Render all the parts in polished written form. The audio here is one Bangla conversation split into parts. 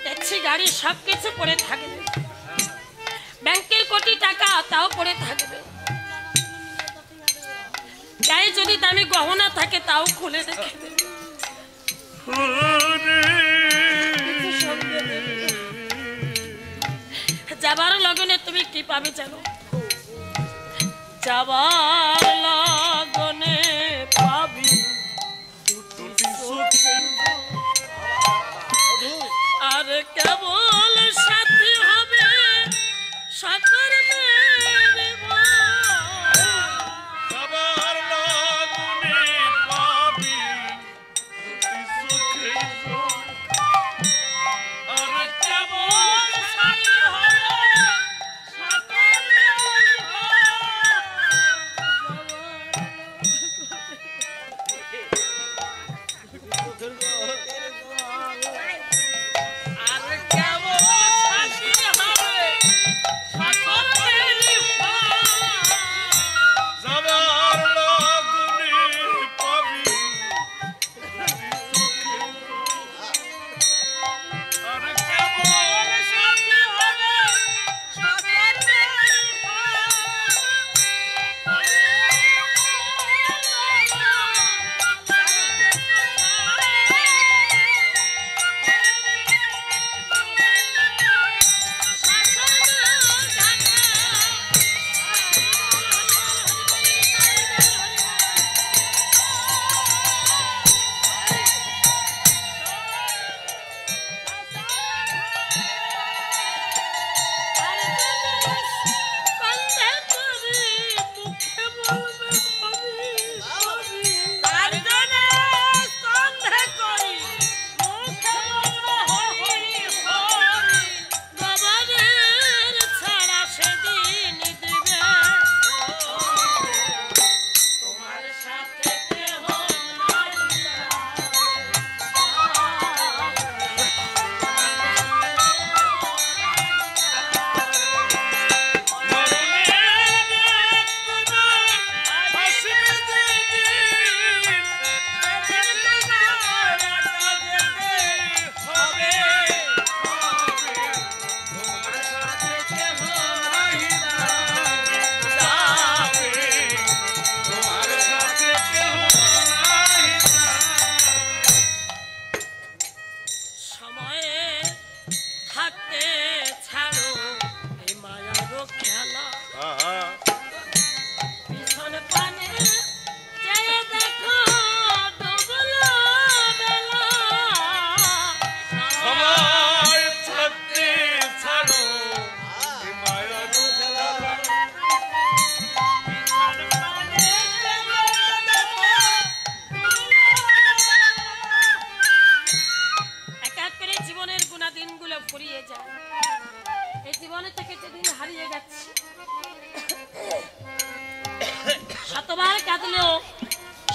দেখছি গাড়ি সবকিছু পড়ে থাকবে, ব্যাংকের কোটি টাকা তাও পড়ে থাকবে, গায়ে যদি দামি গহনা থাকে তাও খুলে রেখে দেবে। যাবার লগনে তুমি কি পাবে জানো? যাবার লগনে পাবি আর কেবল সাথী হবে সকল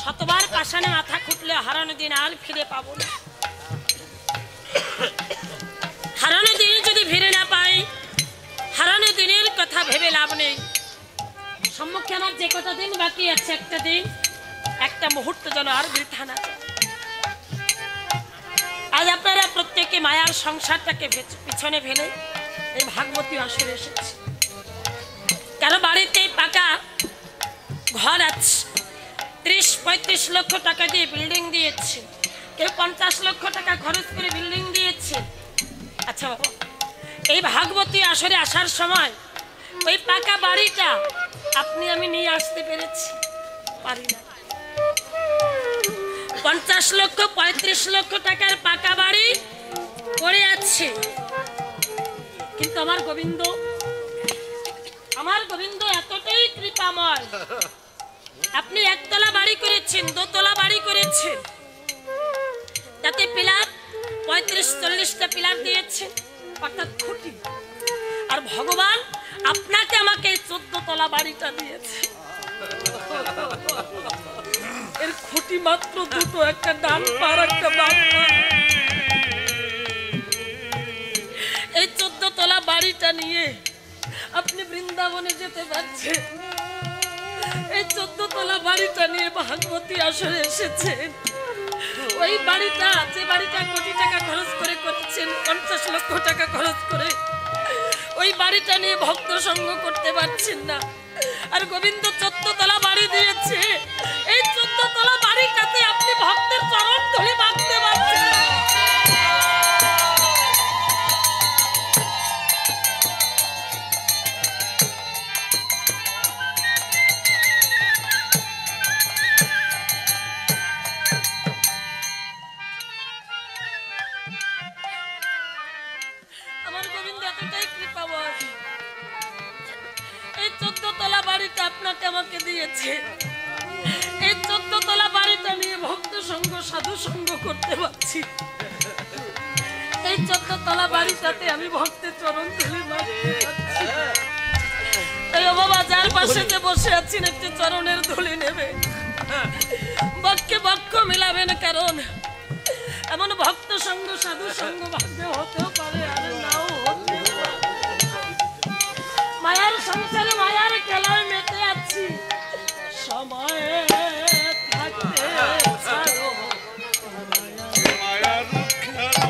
শতবার পাশানে মাথা খুঁটলে হারানো দিন আর ফিরে পাবো না। হারানো দিন যদি ফিরে না পাই, হারানো দিনের কথা ভেবে লাভ নেই। সম্মুখে আমার যে কটা দিন বাকি আছে, একটা দিন একটা মুহূর্ত যেন আর বৃথা না যায়। আজ আপনারা প্রত্যেকে মায়ার সংসারটাকে পিছনে ফেলে এই ভাগবতী আসরে এসেছে। কারো বাড়িতে পাকা ঘর আছে, 30-35 লক্ষ টাকা দিয়ে বিল্ডিং দিয়েছে, কেউ 50 লক্ষ টাকা খরচ করে বিল্ডিং দিয়েছে। আচ্ছা বাবা, এই ভাগবতী আসরে আসার সময় ওই পাকা বাড়িটা আপনি আমি নিয়ে আসতে পেরেছি? পারি না। 50 লক্ষ 35 লক্ষ টাকার পাকা বাড়ি পড়ে আছে, কিন্তু আমার গোবিন্দ এতটাই কৃপাময়। আপনি একতলা বাড়ি করেছেন, দোতলা বাড়ি করেছেন, তাতে পিলার 35-40টা পিলার দিয়েছেন, অর্থাৎ খুঁটি। আর ভগবান আপনাকে আমাকে 14 তলা বাড়িটা দিয়েছে। এর খুঁটি মাত্র দুটো, একটা ডান পার একটা বাম পার। এই 14 তলা বাড়িটা নিয়ে আপনি বৃন্দাবনে যেতে পারছেন। এই 14 তলা বাড়িটা নিয়ে ভাগবতী আসরে এসেছেন। ওই বাড়িটা, যে বাড়িটা কোটি টাকা খরচ করে করছেন, 50 লক্ষ টাকা খরচ করে ওই বাড়িটা নিয়ে ভক্ত সঙ্গ করতে পারছেন না। আর গোবিন্দ 14 তলা বাড়ি দিয়েছে, এই 14 তলা বাড়িটাতে আপনি ভক্তের চরণ ধুলি মাখতে পারছেন না। আপনাকে আমাকে দিয়েছে, এই 14 তলা বাড়িটা নিয়ে ভক্ত সঙ্গ সাধু সঙ্গ করতে পারছি। এই 14 তলা বাড়িটাতে আমি ভক্তের চরণ ধুলি মাখতে পারছি। তাই ও বাবা, যার পাশেতে বসে আছেন একটি চরণের ধুলি নেবে, বক্ষে বক্ষ মিলাবেন, কারণ এমন ভক্ত সঙ্গ সাধু সঙ্গ ভাগ্যে হতেও পারে, আর নাও হতে পারে। মায়ার সংসারে মায়ার খেলায় মেতে আছি, সময় থাকতে ছাড়ো মায়ার খেলা।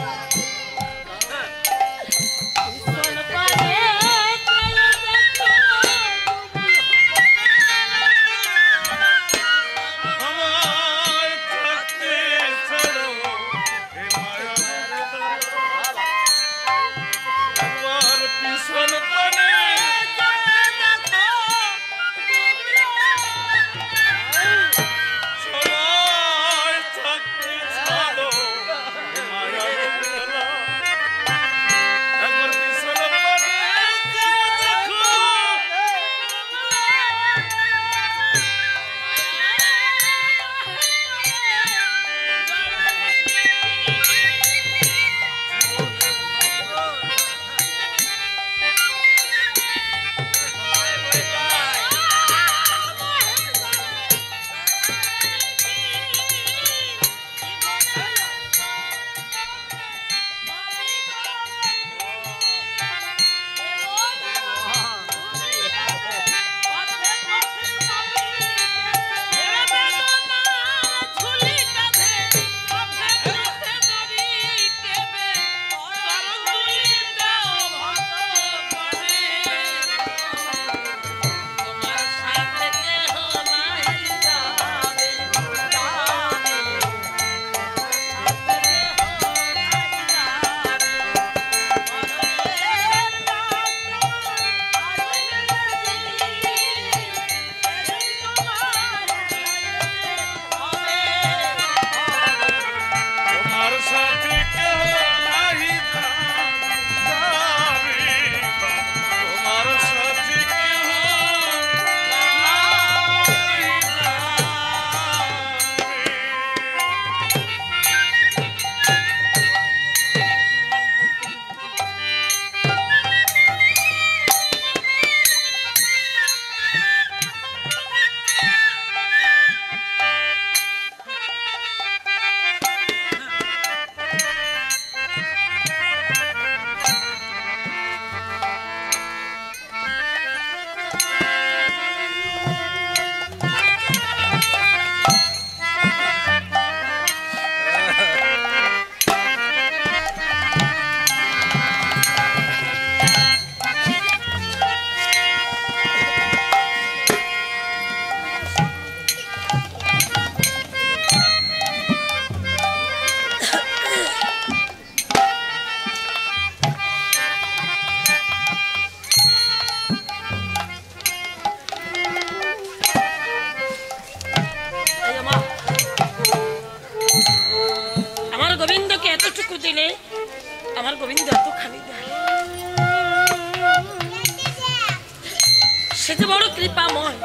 সে যে বড় কৃপাময়,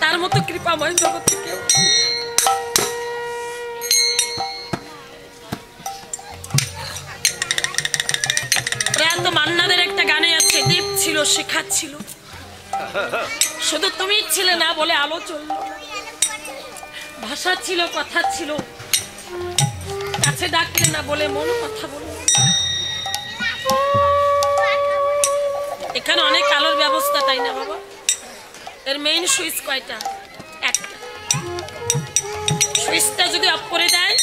তার মতো কৃপাময় জগতে কেউ। প্রয়াত মান্নাদের একটা গানে আছে, দীপ ছিল শিখা ছিল, শুধু তুমি ছিলে না বলে আলো চলল, ভাষা ছিল কথা ছিল, কাছে ডাকলে না বলে মন কথা বলল। এখানে অনেক আলোর ব্যবস্থা, তাই না বাবা? এর মেইন সুইচ কয়টা? একটা। সুইচটা যদি অফ করে দেয়,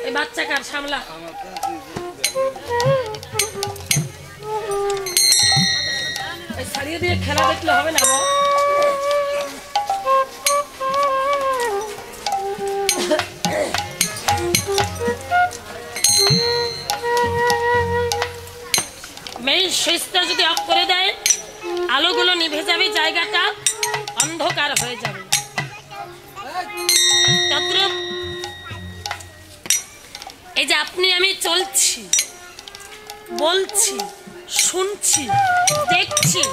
এই বাচ্চা কার সামলা, ছাড়িয়ে দিয়ে খেলা দেখলে হবে না। মেইন সুইচটা যদি অফ করে দেয়, আলোগুলো নিভে যাবে, জায়গাটা অন্ধকার হয়ে যাবে। এই যে আপনি আমি চলছি, বলছি, শুনছি, দেখছি,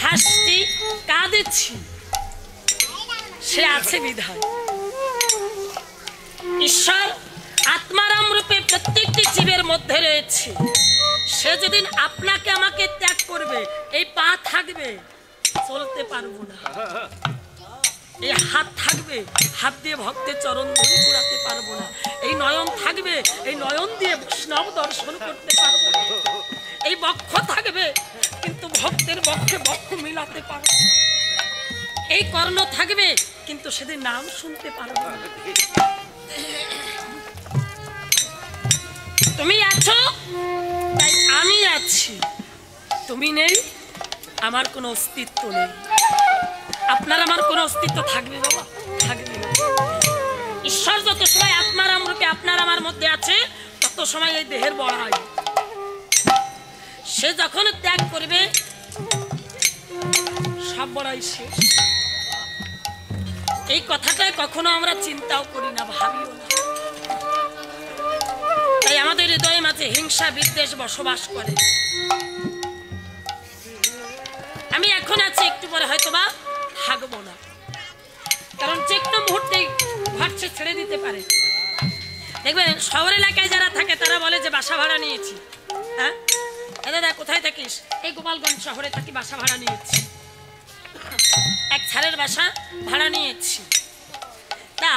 হাসছি, কাঁদছি, সে আছে বিধায়। ঈশ্বর আত্মারাম রূপে প্রত্যেকটি জীবের মধ্যে রয়েছে। সে যেদিন আপনাকে আমাকে ত্যাগ করবে, এই পা থাকবে, চলতে পারবো না। এই হাত থাকবে, হাত দিয়ে ভক্তের চরণ ধরে ঘোরাতে পারবো না। এই নয়ন থাকবে, এই নয়ন দিয়ে বৈষ্ণব দর্শন করতে পারবো না। এই বক্ষ থাকবে, কিন্তু ভক্তের বক্ষে বক্ষ মিলাতে পারবো না। এই কর্ণ থাকবে, কিন্তু সেদিন নাম শুনতে পারবো না। তুমি আছো তাই আমি আছি, তুমি নেই, আমার কোনো অস্তিত্ব নেই। আপনার আমার কোনো অস্তিত্ব থাকবে বাবা? থাকবে না। ঈশ্বর যত সময় আত্মারাম রূপে আপনার আমার মধ্যে আছে, তত সময় এই দেহের বড়াই। সে যখন ত্যাগ করবে, সব বড়াই শেষ। এই কথাটা কখনো আমরা চিন্তাও করি না, ভাবিও না। তাই আমাদের হৃদয়ে মাঝে হিংসা বিদ্বেষ বসবাস করে। আমি এখন আছি, একটু পরে হয়তো বা থাকবো না, কারণ যে কোনো মুহূর্তেই ঘর ছেড়ে দিতে পারে। দেখবেন শহর এলাকায় যারা থাকে তারা বলে যে বাসা ভাড়া নিয়েছি। হ্যাঁ দাদা কোথায় থাকিস? এই গোপালগঞ্জ শহরে থাকি, বাসা ভাড়া নিয়েছি, এক ছাড়ের বাসা ভাড়া নিয়েছি। তা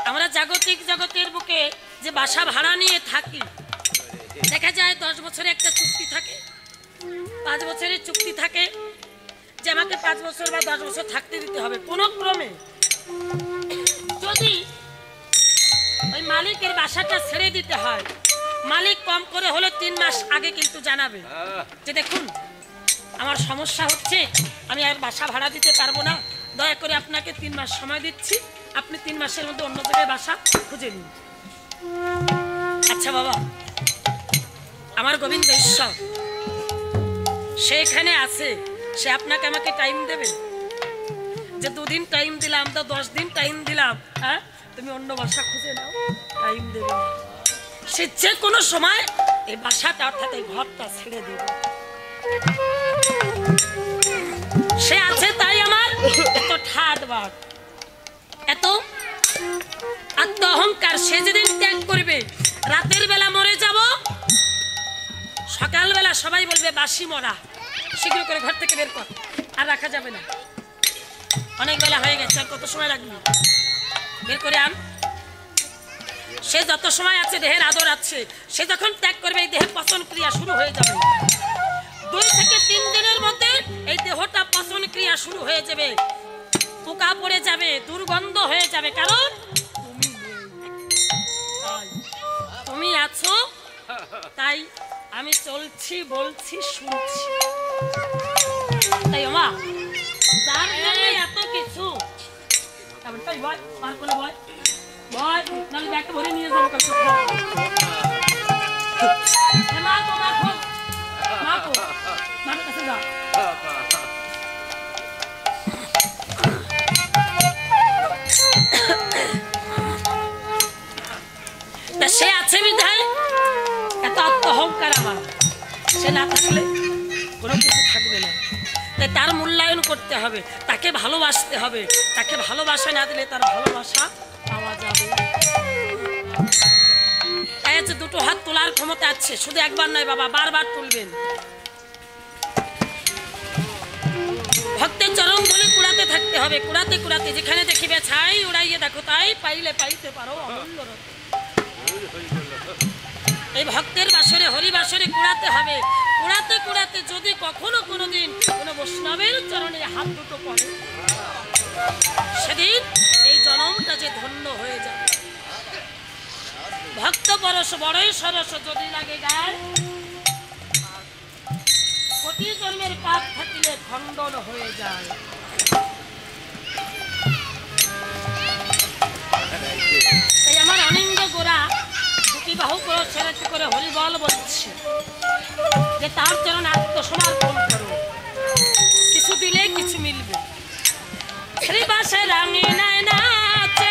আমরা জাগতিক জগতের বুকে যে বাসা ভাড়া নিয়ে থাকি, দেখা যায় 10 বছরে একটা চুক্তি থাকে, 5 বছরের চুক্তি থাকে যে আমাকে 5 বছর বা 10 বছর থাকতে দিতে হবে। কোনো ক্রমে যদি ওই মালিকের বাসাটা ছেড়ে দিতে হয়, মালিক কম করে হলে 3 মাস আগে কিন্তু জানাবে যে দেখুন আমার সমস্যা হচ্ছে, আমি আর বাসা ভাড়া দিতে পারবো না, দয়া করে আপনাকে 3 মাস সময় দিচ্ছি, আপনি 3 মাসের মধ্যে অন্য জায়গায় বাসা খুঁজে নিন। আচ্ছা বাবা, আমার গোবিন্দ ঈশ্বর সে এখানে আছে, সে আপনাকে আমাকে টাইম দেবে যে 2 দিন টাইম দিলাম, তো 10 দিন টাইম দিলাম, হ্যাঁ তুমি অন্য বাসা খুঁজে নাও, টাইম দেবে। সে যে কোনো সময় এই বাসাটা অর্থাৎ এই ঘরটা ছেড়ে দেবে। সে আছে তাই আমার এত ঠাট বাট, এত আত্ম অহংকার। সে যেদিন ত্যাগ করবে, রাতের বেলা মরে যাব, সকালবেলা সবাই বলবে বাসি মরা, শীঘ্র করে ঘর থেকে বের কর, আর রাখা যাবে না, অনেক বেলা হয়ে গেছে, আর কত সময় রাখবি, বের করে আন। সে যত সময় আছে দেহের আদর আছে, সে যখন ত্যাগ করবে এই দেহের পচন ক্রিয়া শুরু হয়ে যাবে। 2 থেকে 3 দিনের মধ্যে এই দেহটা পচন ক্রিয়া শুরু হয়ে যাবে, পোকা পড়ে যাবে, দুর্গন্ধ হয়ে যাবে, কারণ তুমি আছো তাই আমি চলছি, বলছি, শুনছি। তাই মা যার জন্য এত কিছু, ভয় মার করে ভয় ভয় নাহলে ব্যাগটা ভরে নিয়ে যাবো। সে আছে বিধায় এত আত্ম অহংকার আমার, সে না থাকলে কোনো কিছু থাকবে না। তাই তার মূল্যায়ন করতে হবে, তাকে ভালোবাসতে হবে, তাকে ভালোবাসা না দিলে তার ভালোবাসা পাওয়া যাবে। তাই আছে 2 হাত তোলার ক্ষমতা আছে, শুধু একবার নয় বাবা, বারবার তুলবেন। ভক্তের চরণ ধরে কুড়াতে থাকতে হবে, কুড়াতে কুড়াতে যেখানে দেখিবে ছাই উড়াইয়ে দেখো তাই, পাইলে পাইতে পারো অমূল্য রত্ন। এই ভক্তের বাসরে হরি বাসরে কুড়াতে হবে। কুড়াতে কুড়াতে যদি কখনো কোনোদিন কোনো বৈষ্ণবের চরণে হাত দুটো পড়ে, সেদিন এই জনমটা যে ধন্য হয়ে যাবে। ভক্ত পরশ বড়ই সরস যদি লাগে গায়, কোটি জন্মের পাপ থাকিলে খণ্ডন হয়ে যায়। তাই আমার অনিন্দ গোরা দুটি বাহু করে ছেড়েতে করে হরিবল বলছে যে তার চরণ আত্মসমর্পণ করো, কিছু দিলে কিছু মিলবে। শ্রীবাসে রাঙি নাই নাচে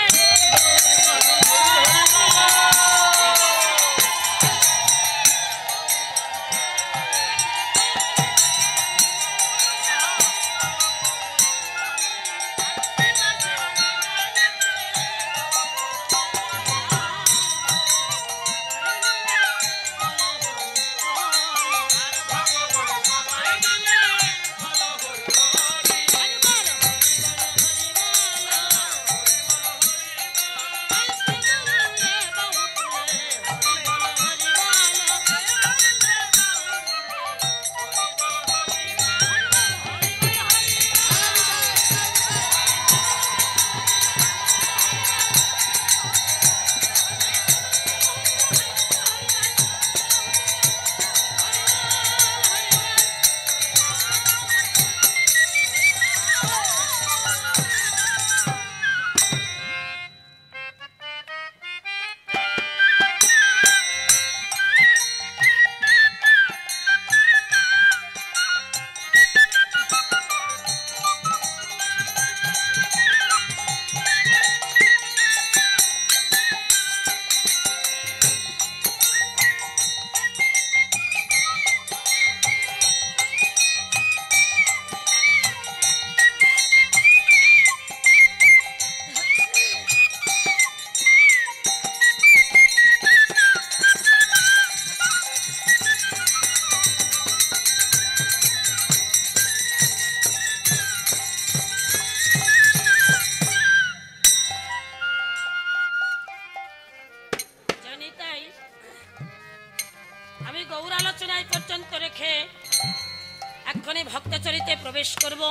ভক্তচরিতে প্রবেশ করব।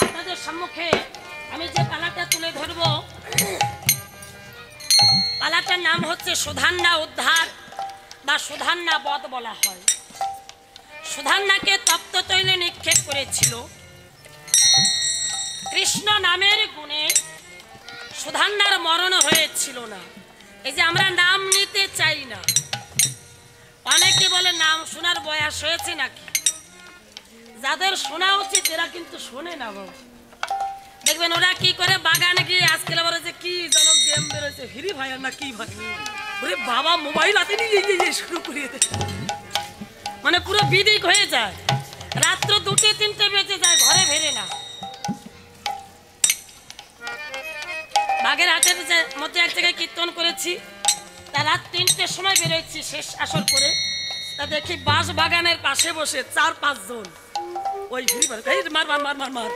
আপনাদের সম্মুখে আমি যে পালাটা তুলে ধরব, পালাটার নাম হচ্ছে সুধান্না উদ্ধার বা সুধান্না বধ বলা হয়। সুধান্নাকে তপ্ত তৈলে নিক্ষেপ করেছিল। কৃষ্ণ নামের গুণে সুধান্নার মরণ হয়েছিল না। এই যে আমরা নাম নিতে চাই না, অনেকে বলে নাম শোনার বয়স হয়েছে নাকি। যাদের শোনা উচিত এরা কিন্তু শোনে না বাবু। দেখবেন ওরা কি করে বাগানে গিয়ে আজকাল বলে যে কি যেন গেম বেরোচ্ছে, ফ্রি ফায়ার না কি ভাই, ওরে বাবা মোবাইল হাতে নিয়ে শুরু করিয়ে দেয়, মানে পুরো বিদিক হয়ে যায়। রাত্র 2-3টে বেজে যায়, ঘরে ফেরে না। বাগের হাটের মধ্যে এক জায়গায় কীর্তন করেছি, তা রাত 3টের সময় বেরোচ্ছি শেষ আসর করে। তা দেখি বাঁশ বাগানের পাশে বসে 4-5 জন ওই ফ্রি ফায়ার মার মার মার মার মার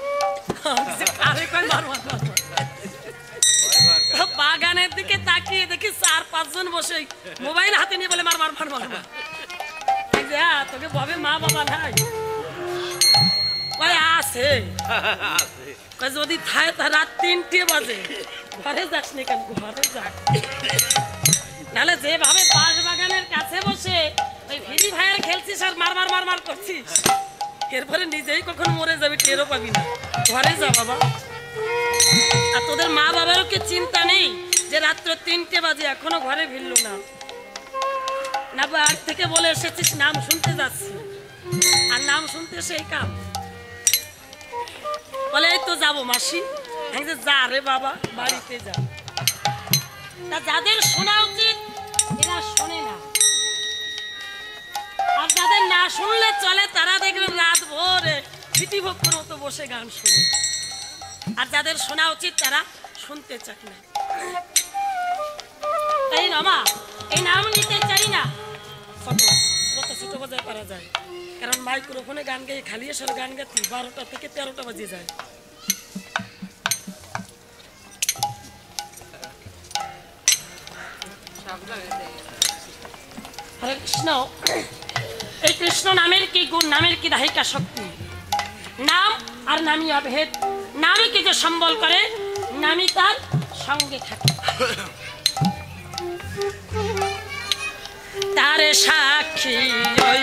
বাগানের দিকে তাকিয়ে দেখি 4-5 জন বসে মোবাইল হাতে নিয়ে বলে মার মার মার মার মার। তোকে ববে মা বাবা নাই আছে, যদি থাকে রাত 3টে বাজে ঘরে যাস নি কেন, ঘরে যা। নাহলে যেভাবে বাঁশ বাগানের কাছে বসে ওই ফ্রি ফায়ার খেলছিস আর মার মার মার মার করছিস, এরপরে নিজেই কখন মরে যাবে টেরও পাবি না। ঘরে যা বাবা। আর তোদের মা বাবারও কি চিন্তা নেই যে রাত্র 3টে বাজে এখনো ঘরে ফিরল না? না আগ থেকে বলে এসেছিস নাম শুনতে যাচ্ছি, আর নাম শুনতে সেই কাম বলে এই তো যাবো মাসি। যা রে বাবা, বাড়িতে যা। তা যাদের শোনা উচিত এরা শোনে না, আর যাদের না শুনলে চলে তারা দেখবেন রাত ভোরে স্মৃতিভক্তর মতো বসে গান শুনে। আর যাদের শোনা উচিত তারা শুনতে চায় না। তাই না এই নাম নিতে চাই না, যত ছোট বাজায় পারা যায়। কারণ মাইক্রোফোনে গান গাই খালি এসে গান গাচ্ছি 12টা থেকে 13টা বাজে যায়। কৃষ্ণ, এই কৃষ্ণ নামের কি গুণ, নামের কি দাহিকা শক্তি। নাম আর নামই অভেদ, নামই কি যে সম্বল করে, নামই তার সঙ্গে থাকে। তার সাক্ষী ওই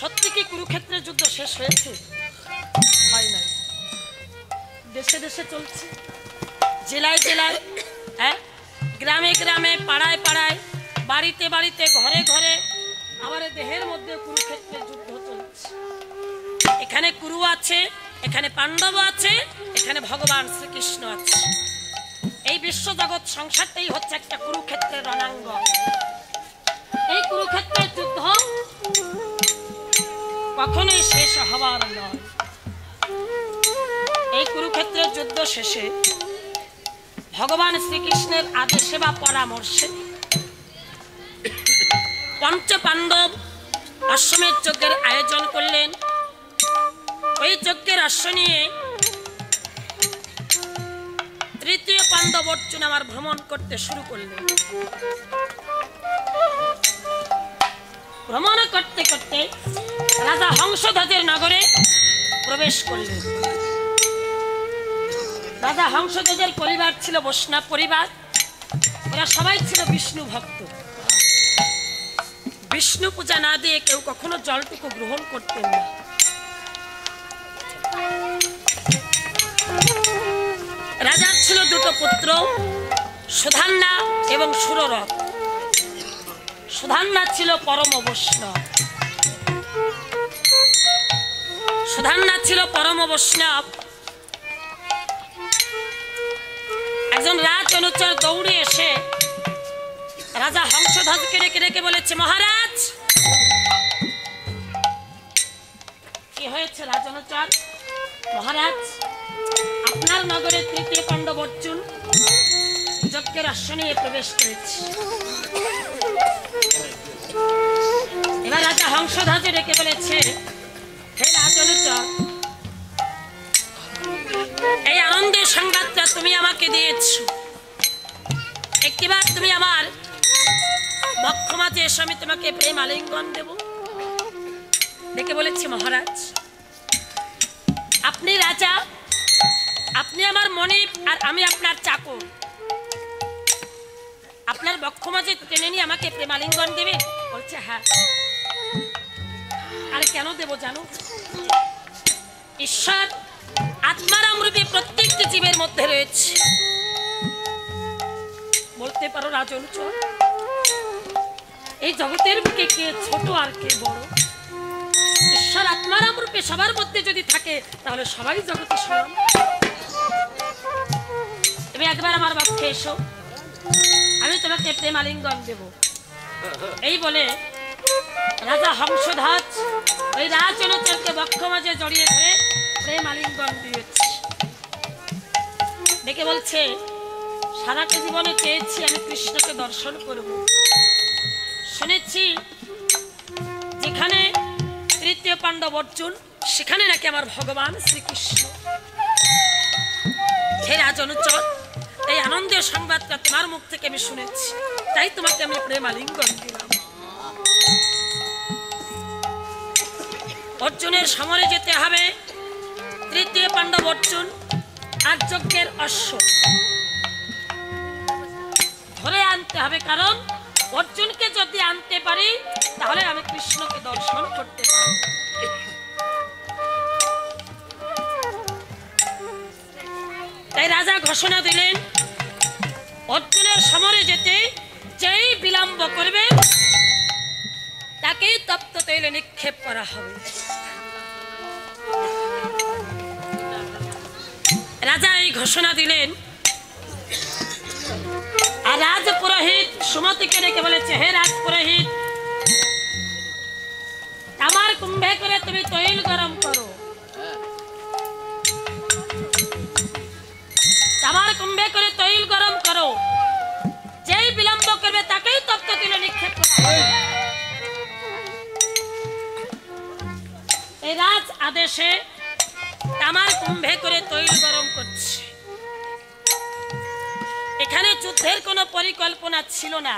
সত্যি কি কুরুক্ষেত্রের যুদ্ধ শেষ হয়েছে? হয় নাই, দেশে দেশে চলছে, জেলায় জেলায়, হ্যাঁ, গ্রামে গ্রামে, পাড়ায় পাড়ায়, বাড়িতে বাড়িতে, ঘরে ঘরে, আবার দেহের মধ্যে কুরুক্ষেত্রের যুদ্ধ চলছে। এখানে কুরু আছে, এখানে পাণ্ডব আছে, এখানে ভগবান শ্রীকৃষ্ণ আছে। এই বিশ্ব জগৎ সংসারটাই হচ্ছে একটা কুরুক্ষেত্রের রণাঙ্গ। এই কুরুক্ষেত্রের যুদ্ধ কখনোই শেষ হবার নয়। এই কুরুক্ষেত্রের যুদ্ধ শেষে ভগবান শ্রীকৃষ্ণের আদেশে বা পরামর্শে পঞ্চ পাণ্ডব অশ্বমেধ যজ্ঞের আয়োজন করলেন। ওই যজ্ঞের অশ্ব নিয়ে তৃতীয় পাণ্ডব অর্জুন আমার ভ্রমণ করতে শুরু করলেন। ভ্রমণ করতে করতে রাজা হংসধ্বজের নগরে প্রবেশ করলেন। রাজা হংসধ্বজের পরিবার ছিল বৈষ্ণব পরিবার, ওরা সবাই ছিল বিষ্ণু ভক্ত। বিষ্ণু পূজা না দিয়ে কেউ কখনো জলটুকু গ্রহণ করতেন না। রাজার ছিল দুটো পুত্র, সুধান্না এবং সুররথ। সুধান্না ছিল পরম বৈষ্ণব, সুধান্না ছিল পরম বৈষ্ণব। একজন রাজ অনুচর দৌড়ে এসে রাজা হংসধ্বজকে রেখে রেখে বলেছে, মহারাজ কি হয়েছে? রাজ অনুচর, মহারাজ আপনার নগরে তৃতীয় পাণ্ডব অর্জুন যজ্ঞের অশ্ব নিয়ে প্রবেশ করেছে। এবার রাজা হংসধ্বজে রেখে বলেছে, হে রাজ অনুচর, এই আনন্দের সংবাদটা তুমি আমাকে দিয়েছ, একটিবার তুমি আমার বক্ষ মাঝে এসে আমি তোমাকে প্রেম আলিঙ্গন দেব। ডেকে বলেছি, মহারাজ আপনি রাজা, আপনি আমার মনিব, আর আমি আপনার চাকর। আপনার বক্ষ মাঝে টেনে নিয়ে আমাকে প্রেম আলিঙ্গন দেবে? বলছে হ্যাঁ। আর কেন দেব জানো? ঈশ্বর আত্মারাম রূপে প্রত্যেকটি জীবের মধ্যে রয়েছে। বলতে পারো রাজনুচর, এই জগতের বুকে কে ছোট আর কে বড়? ঈশ্বর আত্মারাম রূপে সবার মধ্যে যদি থাকে তাহলে সবাই জগতে সমান। তুমি একবার আমার পক্ষে এসো, আমি তোমাকে প্রেম আলিঙ্গন দেব। এই বলে রাজা হংসধ্বজ ওই রাজনুচরকে বক্ষ মাঝে জড়িয়ে ধরে প্রেম আলিঙ্গন দিয়েছে। ডেকে বলছে, সারাটা জীবনে চেয়েছি আমি কৃষ্ণকে দর্শন করব। শুনেছি যেখানে তৃতীয় পাণ্ডব অর্জুন, সেখানে নাকি আমার ভগবান শ্রীকৃষ্ণ। হে রাজনুচর, এই আনন্দের সংবাদটা তোমার মুখ থেকে আমি শুনেছি, তাই তোমাকে আমি প্রেম আলিঙ্গন দিলাম। অর্জুনের সমরে যেতে হবে। তৃতীয় পাণ্ডব অর্জুন আর যজ্ঞের অশ্ব ধরে আনতে হবে, কারণ অর্জুনকে যদি আনতে পারি তাহলে আমি কৃষ্ণকে দর্শন করতে পারি। তাই রাজা ঘোষণা দিলেন, অর্জুনের সমরে যেতে যেই বিলম্ব করবে তাকেই তপ্ত তৈলে নিক্ষেপ করা হবে। রাজা এই ঘোষণা দিলেন। আর রাজ পুরোহিত সুমতিকে ডেকে বলেছে, হে রাজ পুরোহিত, আমার কুম্ভে করে তুমি তৈল গরম করো। আমার কুম্ভে করে তৈল গরম করো, যেই বিলম্ব করবে তাকেই তপ্ত তৈলে নিক্ষেপ করা হবে। এই রাজ আদেশে আমার কুম্ভে করে তৈল গরম করছে। এখানে যুদ্ধের কোনো পরিকল্পনা ছিল না।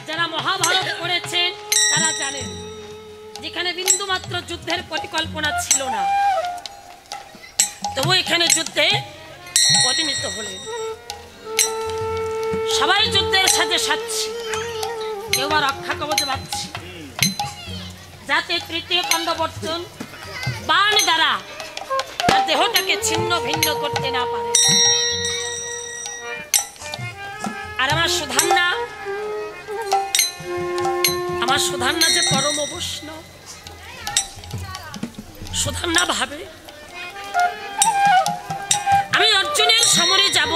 যারা মহাভারত পড়েছেন তারা জানেন যেখানে বিন্দু মাত্র যুদ্ধের পরিকল্পনা ছিল না, তবু এখানে যুদ্ধে পরিণত হলেন। সবাই যুদ্ধের সাথে সাথে, কেউ বা রক্ষা কবচ বাঁধছে, যাতে তৃতীয় পাণ্ডব অর্জুন বাণ দ্বারা তার দেহটাকে ছিন্ন ভিন্ন করতে না পারে। আর আমার সুধান্না যে পরম বৈষ্ণব, সুধান্না ভাবে আমি অর্জুনের সমরে যাব,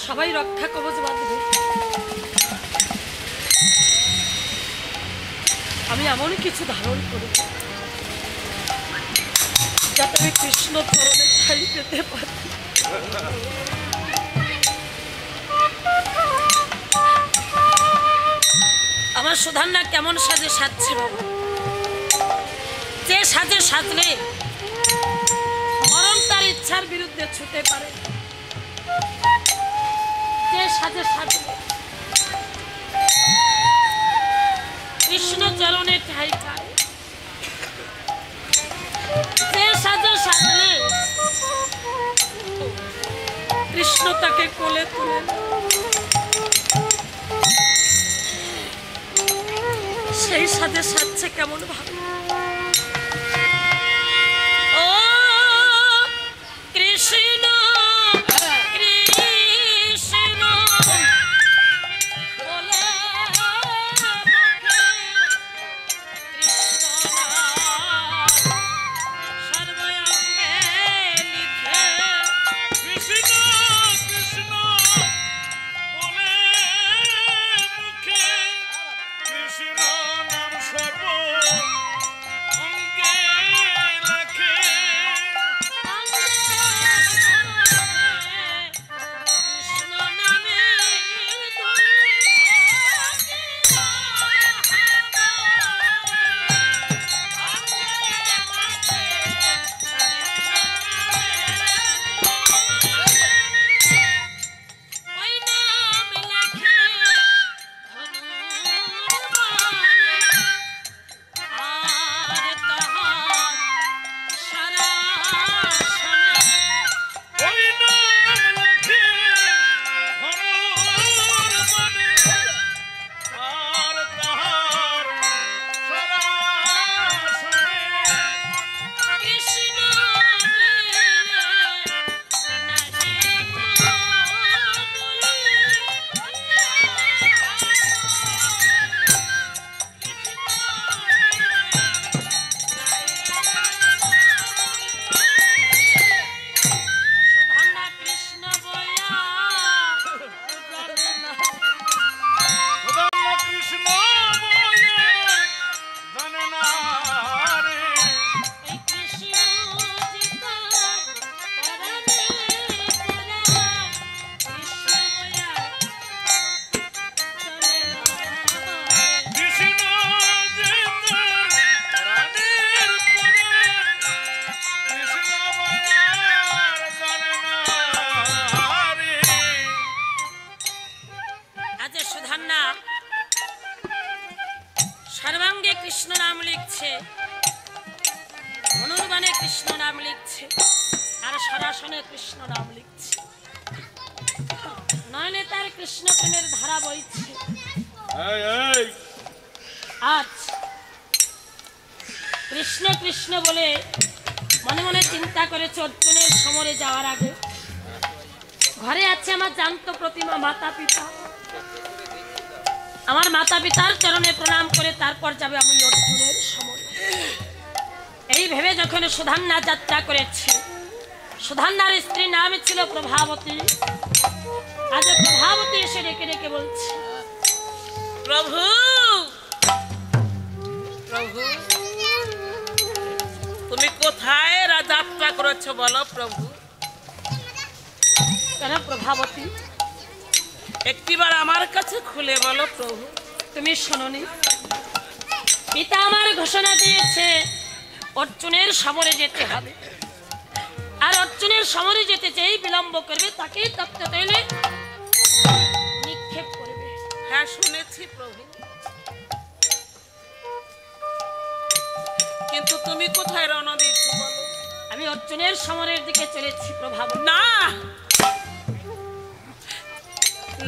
সবাই রক্ষা কবচ বাঁধবে, আমি এমন কিছু ধারণ করি যাতে আমি কৃষ্ণ চরণে ঠাঁই পেতে পারি। আমার সুধান্না কেমন সাজে সাজছে বাবা, যে সাজে সাজলে মরণ তার ইচ্ছার বিরুদ্ধে ছুটে পারে, যে সাজে সাজলে কৃষ্ণ চরণে ঠাঁই পায়, যে সাজে সাজলে কৃষ্ণ তাকে কোলে তুলে, সেই সাজে সাজছে কেমন ভাবে। ও কৃষ্ণ কৃষ্ণ বলে কৃষ্ণ সর্বঙ্গে লিখে, কৃষ্ণ কৃষ্ণ বলে মুখে, কৃষ্ণ নাম সর্ব লিখছে, ধনুর্বাণে কৃষ্ণ নাম লিখছে, আর সরাসনে কৃষ্ণ নাম লিখছে। নয়নে তার কৃষ্ণ প্রেমের ধারা বইছে। আজ কৃষ্ণ কৃষ্ণ বলে মনে মনে চিন্তা করেছে অর্জুনের সমরে যাওয়ার আগে ঘরে আছে আমার জ্যান্ত প্রতিমা মাতা পিতা, আমার মাতা পিতার চরণে প্রণাম করে তারপর যাবে আমি অর্জুনের সমরে। এই ভেবে যখন সুধান্না যাত্রা করেছে, সুধান্নার স্ত্রীর নাম ছিল প্রভাবতী। আজ প্রভাবতী এসে ডেকে ডেকে বলছে, প্রভু প্রভু তুমি কোথায় যাত্রা করেছো বলো প্রভু। কেন প্রভাবতী? একটিবার আমার কাছে খুলে বলো প্রভু। তুমি শোনোনি? পিতা আমার ঘোষণা দিয়েছে অর্জুনের সমরে যেতে হবে, আর অর্জুনের সমরে যেতে যেই বিলম্ব করবে তাকেই তপ্তে তৈলে নিক্ষেপ করবে। হ্যাঁ শুনেছি প্রভু, কিন্তু তুমি কোথায় রওনা দিয়েছো বলো। আমি অর্জুনের সমরের দিকে চলেছি প্রভাবতী। না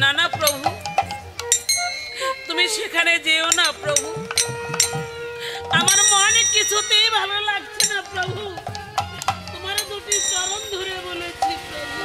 না না প্রভু, তুমি সেখানে যেও না প্রভু, আমার মনে কিছুতেই ভালো লাগছে না প্রভু। তোমার দুটি চরণ ধরে বলেছি প্রভু,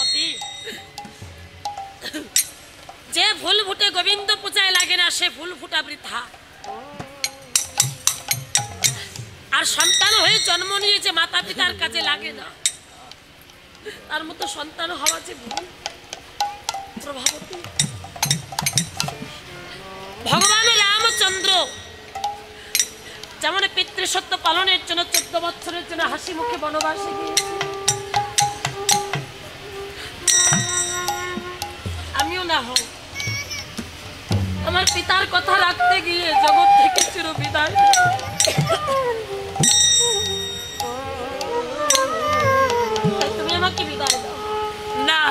তুমি যে ফুল ফুটে গোবিন্দ পূজায় লাগে না সে ফুল ফুটা বৃথা। আর সন্তান হয়ে জন্ম নিয়ে যে মাতা পিতার কাজে লাগে না তার মতো সন্তান হওয়া যে ভুল। প্রভাবতী, ভগবান রামচন্দ্র যেমন পিতৃসত্য পালনের জন্য 14 বছরের জন্য হাসি মুখে বনবাসে গিয়েছে, আমিও না হই আমার পিতার কথা রাখতে গিয়ে জগৎ থেকে চির বিদায়। তুমি আমাকে বিদায় দাও না,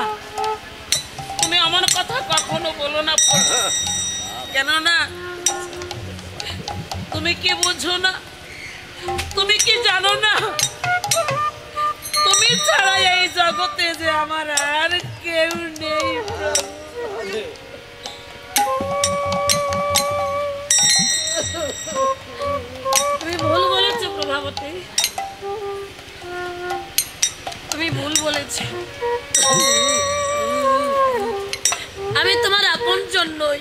তুমি আমার কথা কখনো বলো না, কেননা তুমি কি বুঝো না, তুমি কি জানো না, তুমি ছাড়া এই জগতে যে আমার আর কেউ নেই। তুমি ভুল বলেছো প্রভাবতী, তুমি ভুল বলেছো। আমি তোমার আপনজন নই,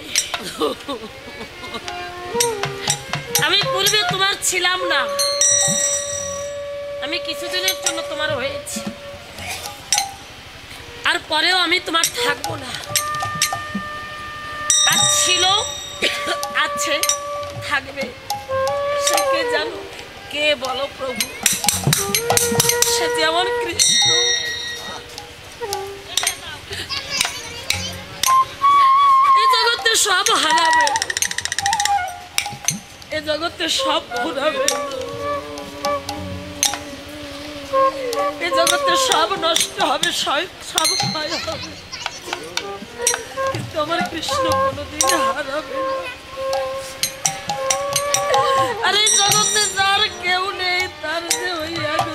আমি পূর্বে তোমার ছিলাম না, আমি কিছুদিনের জন্য তোমার হয়েছি, আর পরেও আমি তোমার থাকবো না। আর ছিল, আছে, থাকবে, সে কে জানো? কে বলো প্রভু? সে যেমন কৃষ্ণ। এই জগতে সব হারাবে, এ জগতে সব ফুরাবে, এ জগতে সব নষ্ট হবে, সব ক্ষয় হবে, কিন্তু আমার কৃষ্ণ কোনোদিন হারাবে না। আর এই জগতে যার কেউ নেই, তার যে ওই এক